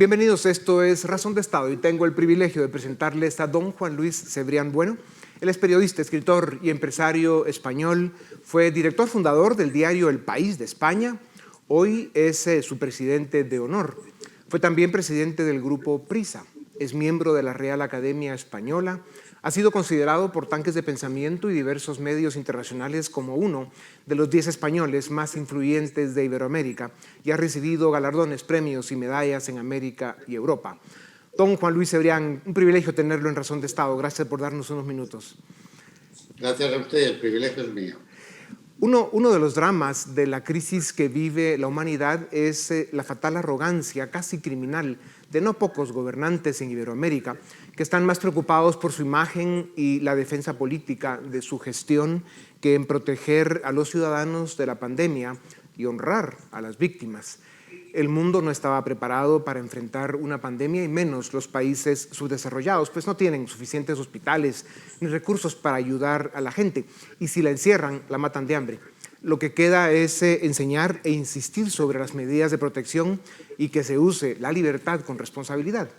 Bienvenidos, esto es Razón de Estado y tengo el privilegio de presentarles a don Juan Luis Cebrián Bueno. Él es periodista, escritor y empresario español, fue director fundador del diario El País de España, hoy es su presidente de honor. Fue también presidente del grupo Prisa, es miembro de la Real Academia Española, ha sido considerado por Tanques de Pensamiento y diversos medios internacionales como uno de los 10 españoles más influyentes de Iberoamérica y ha recibido galardones, premios y medallas en América y Europa. Don Juan Luis Cebrián, un privilegio tenerlo en Razón de Estado. Gracias por darnos unos minutos. Gracias a usted, el privilegio es mío. Uno de los dramas de la crisis que vive la humanidad es la fatal arrogancia, casi criminal, de no pocos gobernantes en Iberoamérica que están más preocupados por su imagen y la defensa política de su gestión que en proteger a los ciudadanos de la pandemia y honrar a las víctimas. El mundo no estaba preparado para enfrentar una pandemia y menos los países subdesarrollados, pues no tienen suficientes hospitales ni recursos para ayudar a la gente y si la encierran, la matan de hambre. Lo que queda es enseñar e insistir sobre las medidas de protección y que se use la libertad con responsabilidad.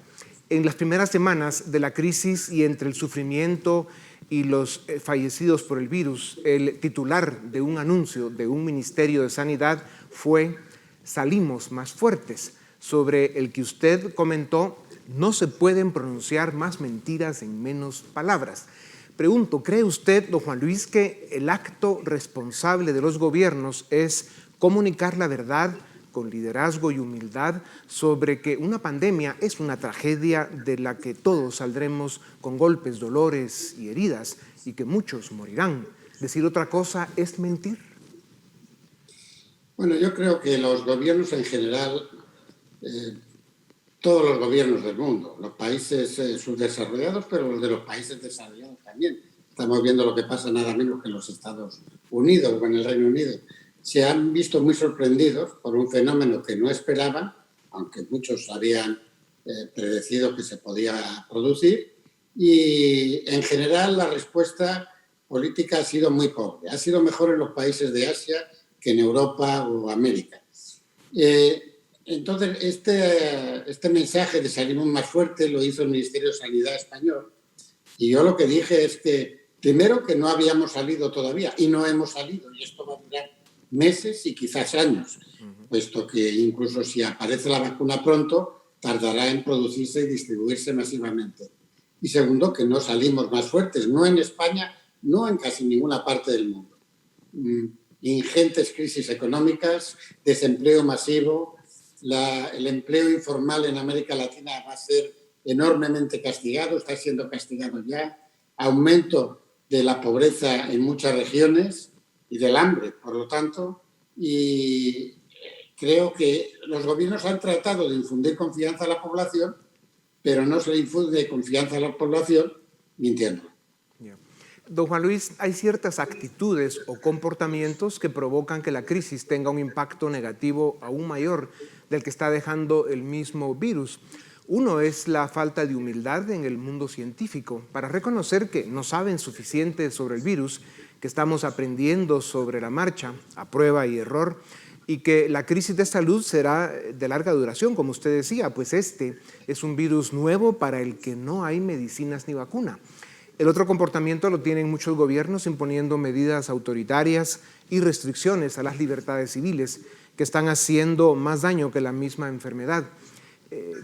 En las primeras semanas de la crisis y entre el sufrimiento y los fallecidos por el virus, el titular de un anuncio de un Ministerio de Sanidad fue "Salimos más fuertes", sobre el que usted comentó: no se pueden pronunciar más mentiras en menos palabras. Pregunto, ¿cree usted, don Juan Luis, que el acto responsable de los gobiernos es comunicar la verdad con liderazgo y humildad sobre que una pandemia es una tragedia de la que todos saldremos con golpes, dolores y heridas y que muchos morirán? ¿Decir otra cosa es mentir? Bueno, yo creo que los gobiernos en general, todos los gobiernos del mundo, los países subdesarrollados, pero los de los países desarrollados también. Estamos viendo lo que pasa nada menos que en los Estados Unidos o en el Reino Unido. Se han visto muy sorprendidos por un fenómeno que no esperaban, aunque muchos habían predecido que se podía producir, y en general la respuesta política ha sido muy pobre. Ha sido mejor en los países de Asia que en Europa o América. Entonces, este mensaje de salimos más fuertes lo hizo el Ministerio de Sanidad español y yo lo que dije es que, primero, que no habíamos salido todavía y no hemos salido y esto va a durar meses y quizás años, puesto que incluso si aparece la vacuna pronto, tardará en producirse y distribuirse masivamente. Y segundo, que no salimos más fuertes, no en España, no en casi ninguna parte del mundo. Ingentes crisis económicas, desempleo masivo, el empleo informal en América Latina va a ser enormemente castigado, está siendo castigado ya, aumento de la pobreza en muchas regiones y del hambre, por lo tanto, y creo que los gobiernos han tratado de infundir confianza a la población, pero no se le infunde confianza a la población mintiendo. Don Juan Luis, hay ciertas actitudes o comportamientos que provocan que la crisis tenga un impacto negativo aún mayor del que está dejando el mismo virus. Uno es la falta de humildad en el mundo científico para reconocer que no saben suficiente sobre el virus, que estamos aprendiendo sobre la marcha, a prueba y error, y que la crisis de salud será de larga duración, como usted decía, pues este es un virus nuevo para el que no hay medicinas ni vacuna. El otro comportamiento lo tienen muchos gobiernos imponiendo medidas autoritarias y restricciones a las libertades civiles que están haciendo más daño que la misma enfermedad.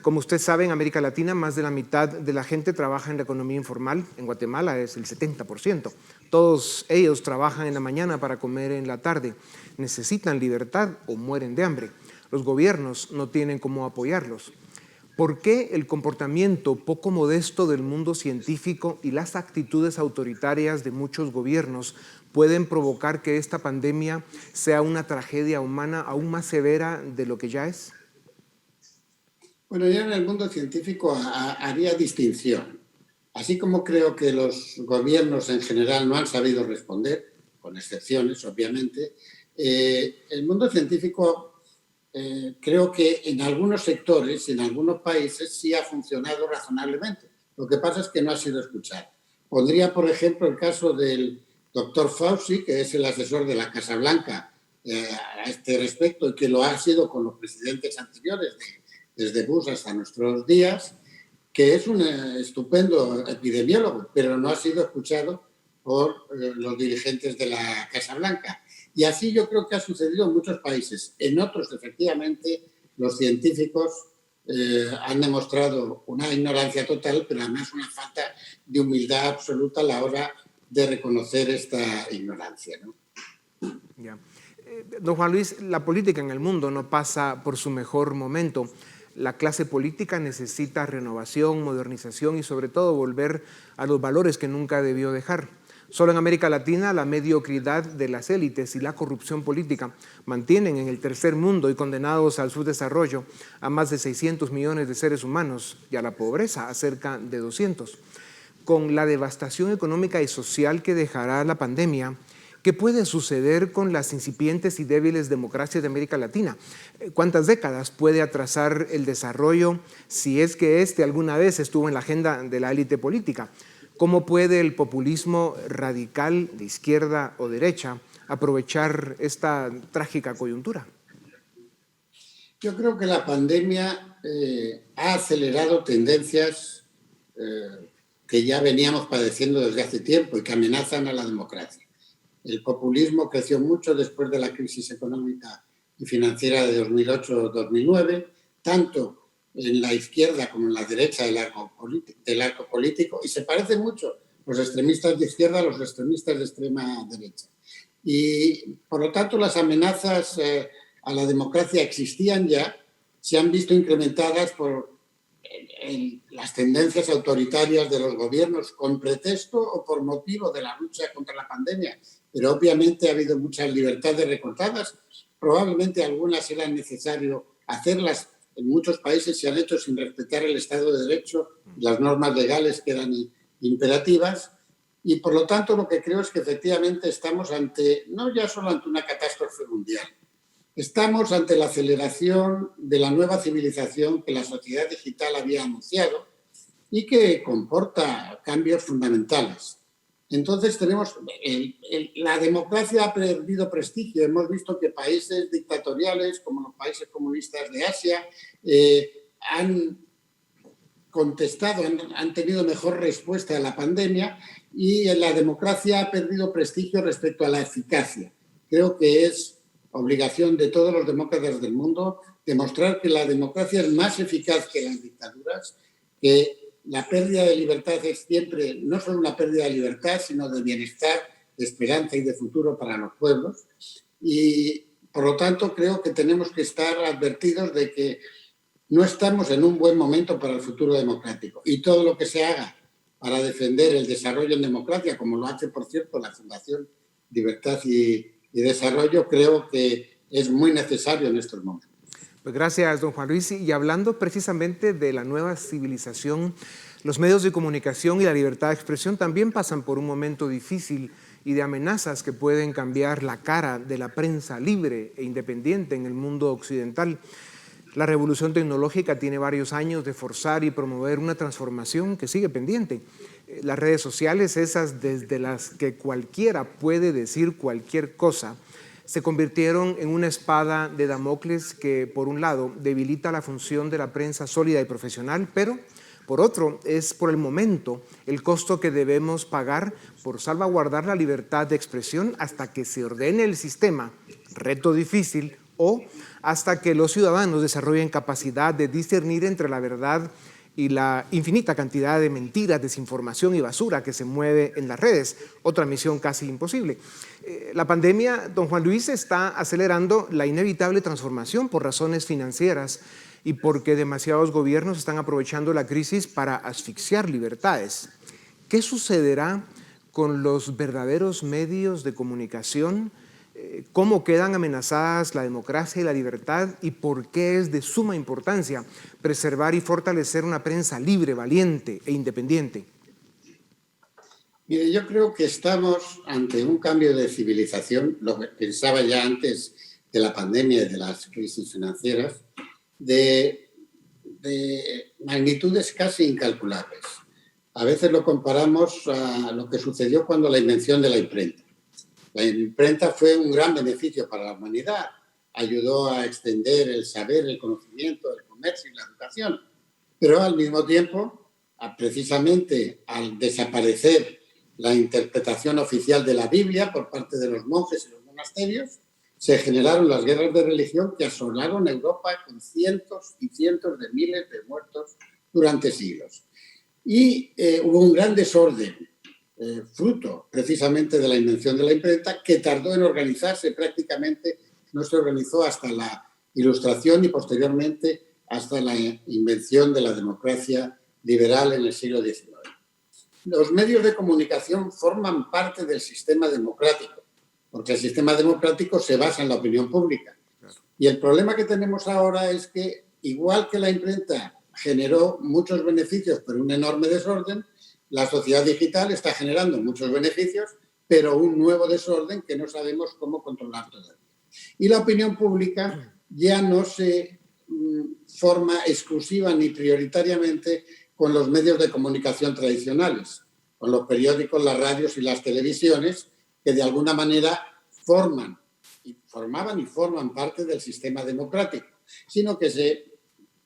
Como usted sabe, en América Latina más de la mitad de la gente trabaja en la economía informal. En Guatemala es el 70%. Todos ellos trabajan en la mañana para comer en la tarde. Necesitan libertad o mueren de hambre. Los gobiernos no tienen cómo apoyarlos. ¿Por qué el comportamiento poco modesto del mundo científico y las actitudes autoritarias de muchos gobiernos pueden provocar que esta pandemia sea una tragedia humana aún más severa de lo que ya es? Bueno, yo en el mundo científico haría distinción. Así como creo que los gobiernos en general no han sabido responder, con excepciones, obviamente, el mundo científico creo que en algunos sectores, en algunos países, sí ha funcionado razonablemente. Lo que pasa es que no ha sido escuchado. Pondría, por ejemplo, el caso del doctor Fauci, que es el asesor de la Casa Blanca a este respecto y que lo ha sido con los presidentes anteriores desde Bush hasta nuestros días, que es un estupendo epidemiólogo, pero no ha sido escuchado por los dirigentes de la Casa Blanca. Y así yo creo que ha sucedido en muchos países. En otros, efectivamente, los científicos han demostrado una ignorancia total, pero además una falta de humildad absoluta a la hora de reconocer esta ignorancia, ¿no? Ya. Don Juan Luis, la política en el mundo no pasa por su mejor momento. La clase política necesita renovación, modernización y sobre todo volver a los valores que nunca debió dejar. Solo en América Latina la mediocridad de las élites y la corrupción política mantienen en el tercer mundo y condenados al subdesarrollo a más de 600 millones de seres humanos y a la pobreza a cerca de 200. Con la devastación económica y social que dejará la pandemia, ¿qué puede suceder con las incipientes y débiles democracias de América Latina? ¿Cuántas décadas puede atrasar el desarrollo si es que este alguna vez estuvo en la agenda de la élite política? ¿Cómo puede el populismo radical de izquierda o derecha aprovechar esta trágica coyuntura? Yo creo que la pandemia ha acelerado tendencias que ya veníamos padeciendo desde hace tiempo y que amenazan a la democracia. El populismo creció mucho después de la crisis económica y financiera de 2008-2009, tanto en la izquierda como en la derecha del arco político, y se parecen mucho los extremistas de izquierda a los extremistas de extrema derecha. Y, por lo tanto, las amenazas a la democracia existían ya, se han visto incrementadas por las tendencias autoritarias de los gobiernos con pretexto o por motivo de la lucha contra la pandemia. Pero obviamente ha habido muchas libertades recortadas, probablemente algunas era necesario hacerlas. En muchos países se han hecho sin respetar el Estado de Derecho y las normas legales que eran imperativas. Y por lo tanto lo que creo es que efectivamente estamos no ya solo ante una catástrofe mundial, estamos ante la aceleración de la nueva civilización que la sociedad digital había anunciado y que comporta cambios fundamentales. Entonces la democracia ha perdido prestigio. Hemos visto que países dictatoriales como los países comunistas de Asia han contestado, han tenido mejor respuesta a la pandemia y la democracia ha perdido prestigio respecto a la eficacia. Creo que es obligación de todos los demócratas del mundo demostrar que la democracia es más eficaz que las dictaduras, que la pérdida de libertad es siempre no solo una pérdida de libertad, sino de bienestar, de esperanza y de futuro para los pueblos. Y, por lo tanto, creo que tenemos que estar advertidos de que no estamos en un buen momento para el futuro democrático. Y todo lo que se haga para defender el desarrollo en democracia, como lo hace, por cierto, la Fundación Libertad y Desarrollo, creo que es muy necesario en estos momentos. Pues gracias, don Juan Luis. Y hablando precisamente de la nueva civilización, los medios de comunicación y la libertad de expresión también pasan por un momento difícil y de amenazas que pueden cambiar la cara de la prensa libre e independiente en el mundo occidental. La revolución tecnológica tiene varios años de forzar y promover una transformación que sigue pendiente. Las redes sociales, esas desde las que cualquiera puede decir cualquier cosa, se convirtieron en una espada de Damocles que, por un lado, debilita la función de la prensa sólida y profesional, pero, por otro, es por el momento el costo que debemos pagar por salvaguardar la libertad de expresión hasta que se ordene el sistema, reto difícil, o hasta que los ciudadanos desarrollen capacidad de discernir entre la verdad y la infinita cantidad de mentiras, desinformación y basura que se mueve en las redes, otra misión casi imposible. La pandemia, don Juan Luis, está acelerando la inevitable transformación por razones financieras y porque demasiados gobiernos están aprovechando la crisis para asfixiar libertades. ¿Qué sucederá con los verdaderos medios de comunicación? ¿Cómo quedan amenazadas la democracia y la libertad? ¿Y por qué es de suma importancia preservar y fortalecer una prensa libre, valiente e independiente? Mire, yo creo que estamos ante un cambio de civilización, lo que pensaba ya antes de la pandemia y de las crisis financieras, de magnitudes casi incalculables. A veces lo comparamos a lo que sucedió cuando la invención de la imprenta. La imprenta fue un gran beneficio para la humanidad, ayudó a extender el saber, el conocimiento, el comercio y la educación. Pero al mismo tiempo, precisamente al desaparecer la interpretación oficial de la Biblia por parte de los monjes y los monasterios, se generaron las guerras de religión que asolaron Europa con cientos y cientos de miles de muertos durante siglos. Y hubo un gran desorden, fruto precisamente de la invención de la imprenta, que tardó en organizarse, prácticamente no se organizó hasta la Ilustración y posteriormente hasta la invención de la democracia liberal en el siglo XIX. Los medios de comunicación forman parte del sistema democrático, porque el sistema democrático se basa en la opinión pública. Y el problema que tenemos ahora es que, igual que la imprenta generó muchos beneficios, pero un enorme desorden, la sociedad digital está generando muchos beneficios, pero un nuevo desorden que no sabemos cómo controlar todavía. Y la opinión pública ya no se forma exclusiva ni prioritariamente con los medios de comunicación tradicionales, con los periódicos, las radios y las televisiones, que de alguna manera formaban y forman parte del sistema democrático, sino que se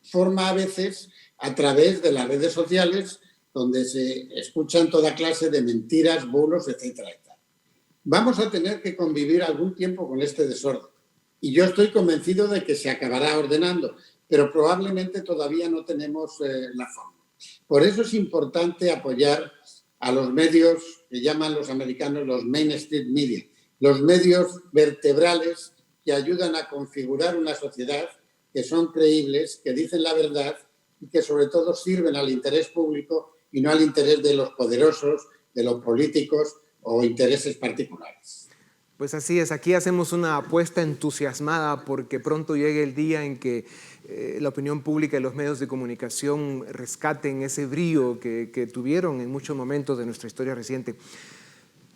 forma a veces a través de las redes sociales, donde se escuchan toda clase de mentiras, bulos, etcétera. Vamos a tener que convivir algún tiempo con este desorden. Y yo estoy convencido de que se acabará ordenando, pero probablemente todavía no tenemos la forma. Por eso es importante apoyar a los medios que llaman los americanos los mainstream media, los medios vertebrales que ayudan a configurar una sociedad, que son creíbles, que dicen la verdad y que sobre todo sirven al interés público y no al interés de los poderosos, de los políticos o intereses particulares. Pues así es, aquí hacemos una apuesta entusiasmada porque pronto llegue el día en que la opinión pública y los medios de comunicación rescaten ese brío que tuvieron en muchos momentos de nuestra historia reciente.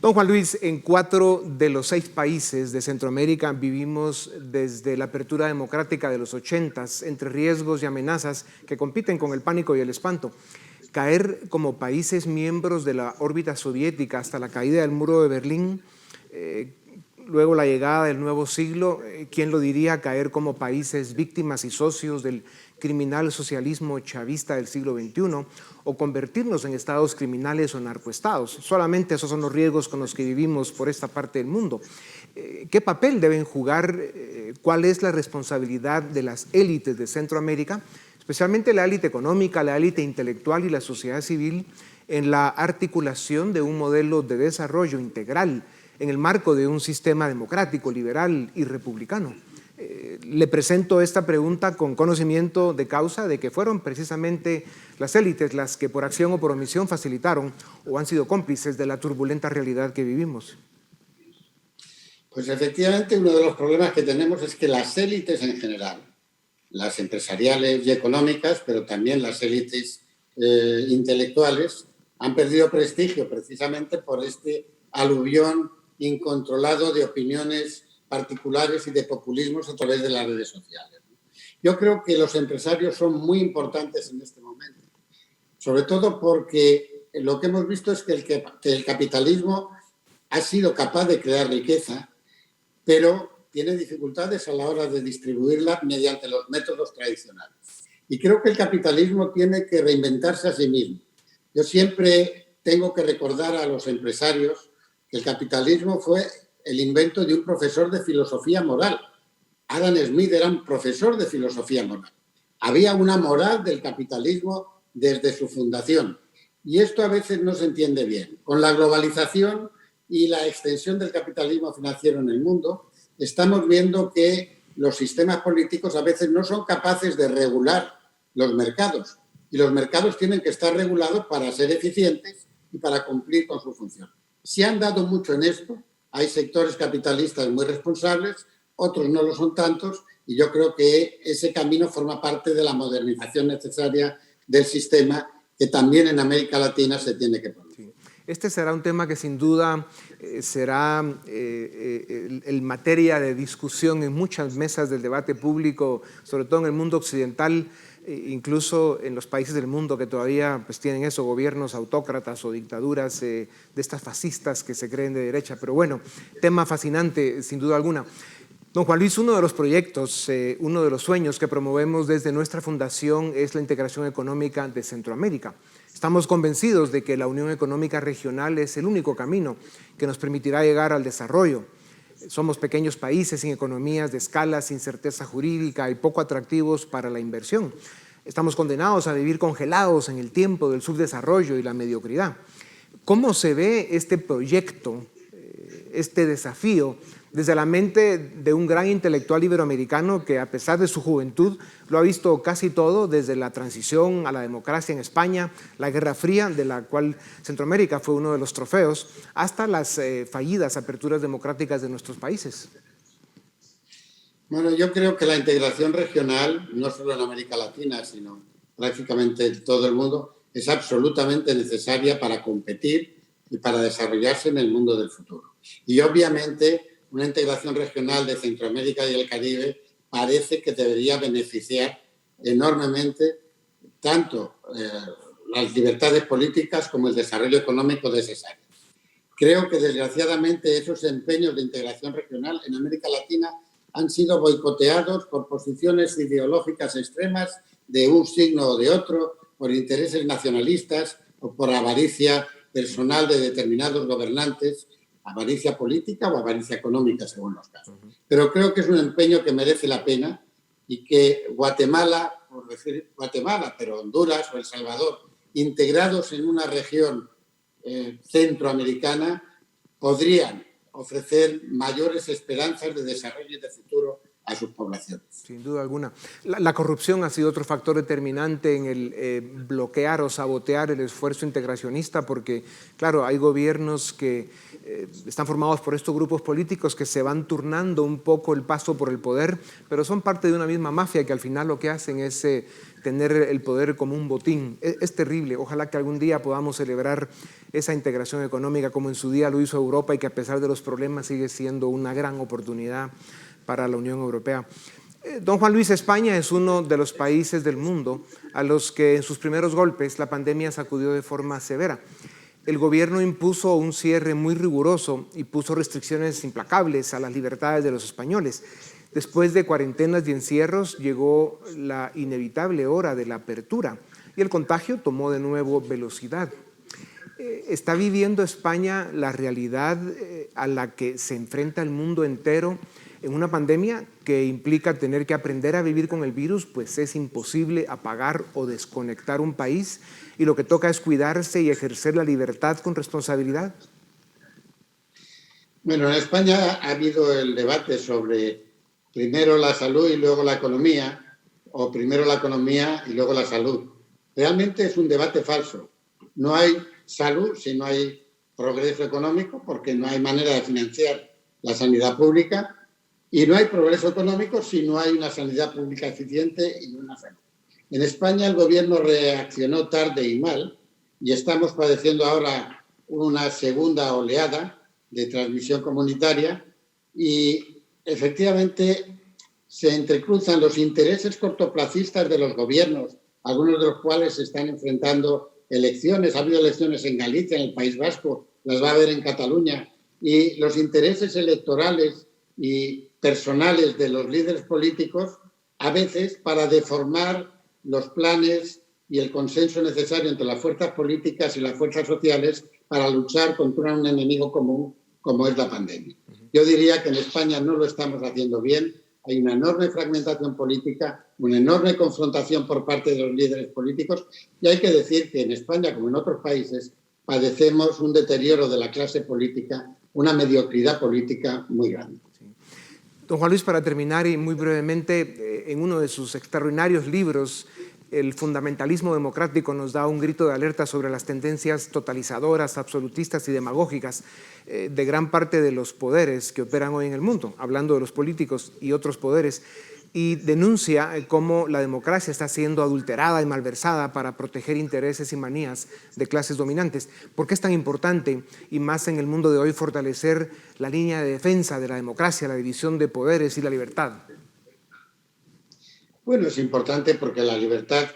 Don Juan Luis, en 4 de los 6 países de Centroamérica vivimos desde la apertura democrática de los 80s entre riesgos y amenazas que compiten con el pánico y el espanto. Caer como países miembros de la órbita soviética hasta la caída del muro de Berlín, luego la llegada del nuevo siglo, ¿quién lo diría? Caer como países víctimas y socios del criminal socialismo chavista del siglo XXI o convertirnos en estados criminales o narcoestados. Solamente esos son los riesgos con los que vivimos por esta parte del mundo. ¿Qué papel deben jugar? ¿Cuál es la responsabilidad de las élites de Centroamérica, especialmente la élite económica, la élite intelectual y la sociedad civil, en la articulación de un modelo de desarrollo integral en el marco de un sistema democrático, liberal y republicano? Le presento esta pregunta con conocimiento de causa de que fueron precisamente las élites las que por acción o por omisión facilitaron o han sido cómplices de la turbulenta realidad que vivimos. Pues efectivamente uno de los problemas que tenemos es que las élites en general, las empresariales y económicas, pero también las élites intelectuales, han perdido prestigio precisamente por este aluvión incontrolado de opiniones particulares y de populismos a través de las redes sociales. Yo creo que los empresarios son muy importantes en este momento, sobre todo porque lo que hemos visto es que el capitalismo ha sido capaz de crear riqueza, pero tiene dificultades a la hora de distribuirla mediante los métodos tradicionales. Y creo que el capitalismo tiene que reinventarse a sí mismo. Yo siempre tengo que recordar a los empresarios que el capitalismo fue el invento de un profesor de filosofía moral. Adam Smith era un profesor de filosofía moral. Había una moral del capitalismo desde su fundación. Y esto a veces no se entiende bien. Con la globalización y la extensión del capitalismo financiero en el mundo, estamos viendo que los sistemas políticos a veces no son capaces de regular los mercados. Y los mercados tienen que estar regulados para ser eficientes y para cumplir con su función. Se han dado mucho en esto. Hay sectores capitalistas muy responsables, otros no lo son tantos, y yo creo que ese camino forma parte de la modernización necesaria del sistema que también en América Latina se tiene que poner. Sí. Este será un tema que sin duda será el materia de discusión en muchas mesas del debate público, sobre todo en el mundo occidental, incluso en los países del mundo que todavía pues, tienen eso, gobiernos autócratas o dictaduras de estas fascistas que se creen de derecha. Pero bueno, tema fascinante sin duda alguna. Don Juan Luis, uno de los proyectos, uno de los sueños que promovemos desde nuestra fundación es la integración económica de Centroamérica. Estamos convencidos de que la Unión Económica Regional es el único camino que nos permitirá llegar al desarrollo. Somos pequeños países sin economías de escala, sin certeza jurídica y poco atractivos para la inversión. Estamos condenados a vivir congelados en el tiempo del subdesarrollo y la mediocridad. ¿Cómo se ve este proyecto, este desafío, desde la mente de un gran intelectual iberoamericano que, a pesar de su juventud, lo ha visto casi todo, desde la transición a la democracia en España, la Guerra Fría, de la cual Centroamérica fue uno de los trofeos, hasta las fallidas aperturas democráticas de nuestros países? Bueno, yo creo que la integración regional, no solo en América Latina, sino prácticamente en todo el mundo, es absolutamente necesaria para competir y para desarrollarse en el mundo del futuro. Y obviamente una integración regional de Centroamérica y el Caribe parece que debería beneficiar enormemente tanto las libertades políticas como el desarrollo económico de esas áreas. Creo que desgraciadamente esos empeños de integración regional en América Latina han sido boicoteados por posiciones ideológicas extremas de un signo o de otro, por intereses nacionalistas o por avaricia personal de determinados gobernantes, avaricia política o avaricia económica, según los casos. Pero creo que es un empeño que merece la pena y que Guatemala, por decir Guatemala, pero Honduras o El Salvador, integrados en una región centroamericana, podrían ofrecer mayores esperanzas de desarrollo y de futuro a sus poblaciones. Sin duda alguna. La corrupción ha sido otro factor determinante en el bloquear o sabotear el esfuerzo integracionista, porque, claro, hay gobiernos que están formados por estos grupos políticos que se van turnando un poco el paso por el poder, pero son parte de una misma mafia que al final lo que hacen es tener el poder como un botín. Es terrible. Ojalá que algún día podamos celebrar esa integración económica como en su día lo hizo Europa y que, a pesar de los problemas, sigue siendo una gran oportunidad para la Unión Europea. Don Juan Luis, España es uno de los países del mundo a los que en sus primeros golpes la pandemia sacudió de forma severa. El gobierno impuso un cierre muy riguroso y puso restricciones implacables a las libertades de los españoles. Después de cuarentenas y encierros llegó la inevitable hora de la apertura y el contagio tomó de nuevo velocidad. ¿Está viviendo España la realidad a la que se enfrenta el mundo entero en una pandemia que implica tener que aprender a vivir con el virus? Pues es imposible apagar o desconectar un país y lo que toca es cuidarse y ejercer la libertad con responsabilidad. Bueno, en España ha habido el debate sobre primero la salud y luego la economía, o primero la economía y luego la salud. Realmente es un debate falso. No hay salud si no hay progreso económico, porque no hay manera de financiar la sanidad pública, y no hay progreso económico si no hay una sanidad pública eficiente y una salud. En España el gobierno reaccionó tarde y mal y estamos padeciendo ahora una segunda oleada de transmisión comunitaria y efectivamente se entrecruzan los intereses cortoplacistas de los gobiernos, algunos de los cuales se están enfrentando elecciones. Ha habido elecciones en Galicia, en el País Vasco, las va a haber en Cataluña, y los intereses electorales y personales de los líderes políticos, a veces para deformar los planes y el consenso necesario entre las fuerzas políticas y las fuerzas sociales para luchar contra un enemigo común como es la pandemia. Yo diría que en España no lo estamos haciendo bien. Hay una enorme fragmentación política, una enorme confrontación por parte de los líderes políticos, y hay que decir que en España, como en otros países, padecemos un deterioro de la clase política, una mediocridad política muy grande. Don Juan Luis, para terminar y muy brevemente, en uno de sus extraordinarios libros, El fundamentalismo democrático, nos da un grito de alerta sobre las tendencias totalizadoras, absolutistas y demagógicas de gran parte de los poderes que operan hoy en el mundo, hablando de los políticos y otros poderes, y denuncia cómo la democracia está siendo adulterada y malversada para proteger intereses y manías de clases dominantes. ¿Por qué es tan importante, y más en el mundo de hoy, fortalecer la línea de defensa de la democracia, la división de poderes y la libertad? Bueno, es importante porque la libertad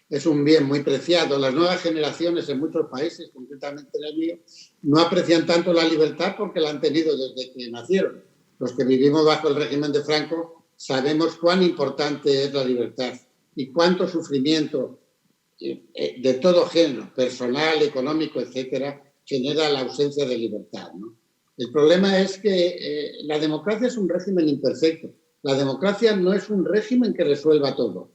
es un bien muy preciado. Las nuevas generaciones en muchos países, concretamente en el mío, no aprecian tanto la libertad porque la han tenido desde que nacieron. Los que vivimos bajo el régimen de Franco sabemos cuán importante es la libertad y cuánto sufrimiento de todo género, personal, económico, etcétera, genera la ausencia de libertad, ¿no? El problema es que la democracia es un régimen imperfecto. La democracia no es un régimen que resuelva todo.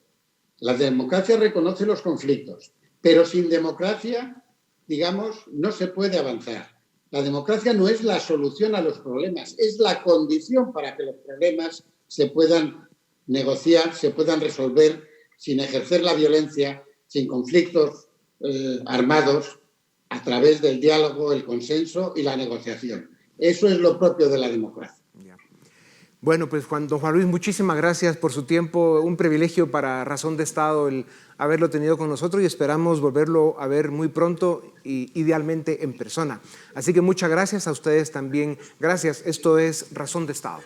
La democracia reconoce los conflictos, pero sin democracia, digamos, no se puede avanzar. La democracia no es la solución a los problemas, es la condición para que los problemas se puedan negociar, se puedan resolver sin ejercer la violencia, sin conflictos armados, a través del diálogo, el consenso y la negociación. Eso es lo propio de la democracia. Bueno, pues don Juan Luis, muchísimas gracias por su tiempo. Un privilegio para Razón de Estado el haberlo tenido con nosotros y esperamos volverlo a ver muy pronto y idealmente en persona. Así que muchas gracias a ustedes también. Gracias. Esto es Razón de Estado.